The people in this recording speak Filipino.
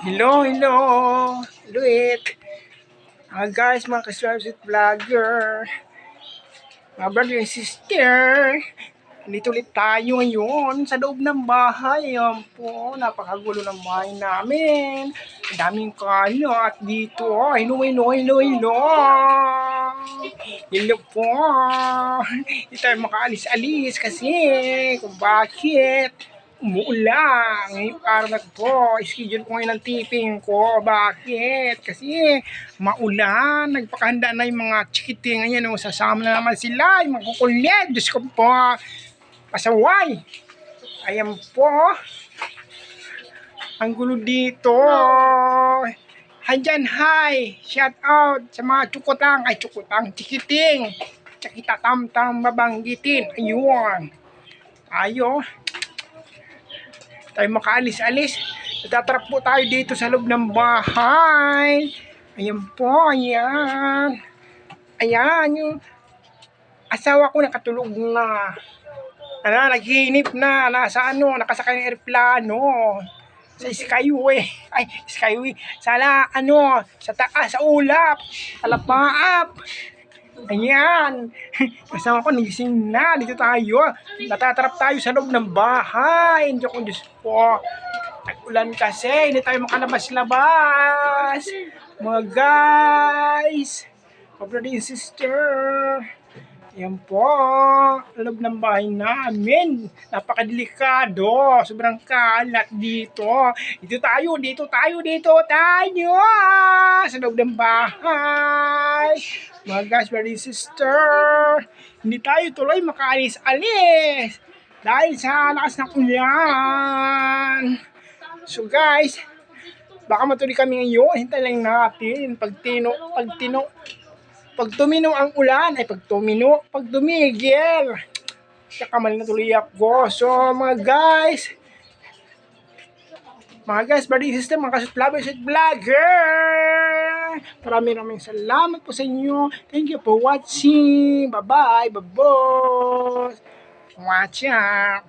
Hello, hello! Luit! Guys, mga ka-Starship Vlogger, mga brother and sister, dito ulit tayo ngayon sa loob ng bahay. Ayan po, napakagulo ng bahay namin. Ang daming kalat dito. Hello, hello, hello, hello! Hello po! Hindi tayo makaalis-alis kasi kung bakit. Umuulan. Ngayong araw na to, schedule ko ngayon ng tipping ko. Bakit? Kasi maulan. Nagpakahanda na yung mga chikiting. Ayan o, sasama na naman sila. Yung magkukulit. Diyos ko po. Pasaway. Ayan po. Ang gulo dito. Hi dyan, hi. Shout out sa mga chukutang. Ay, chukutang. Chikiting. Tsakita tam-tam mabanggitin. Ayun. Ayo. Tayo makaalis-alis. Natatrap po tayo dito sa loob ng bahay. Ayan po, ayan. Ayan, yung asawa ko nakatulog na. Naghihinip na. Nasa nakasakay ng aeroplano. Sa Skyway. Ay, Skyway. Sa taas, sa ulap. Sa lapaap. Ayan. Kasama ko, nagising na. Dito tayo. Natatrap tayo sa loob ng bahay. Hindi ko, Diyos po. Tag-ulan kasi. Hindi tayo makalabas-labas. Mga guys. Mga brother and sister. Ayan po. Loob ng bahay namin. Napakadelikado. Sobrang kalat dito. Dito tayo. Sa loob ng bahay. Mga guys, brother and sister. Hindi tayo tuloy makaalis-alis. Dahil sa lakas ng ulan. So guys, baka matuloy kami ngayon. Hintay lang natin. Pag tumino ang ulan, pag tumigil, kakamal na tuloy ako. So mga guys, brother and sister, mga ka-subscribers at vlogger, maraming salamat po sa inyo. Thank you for watching. Bye-bye. Bye-bye. Watch out.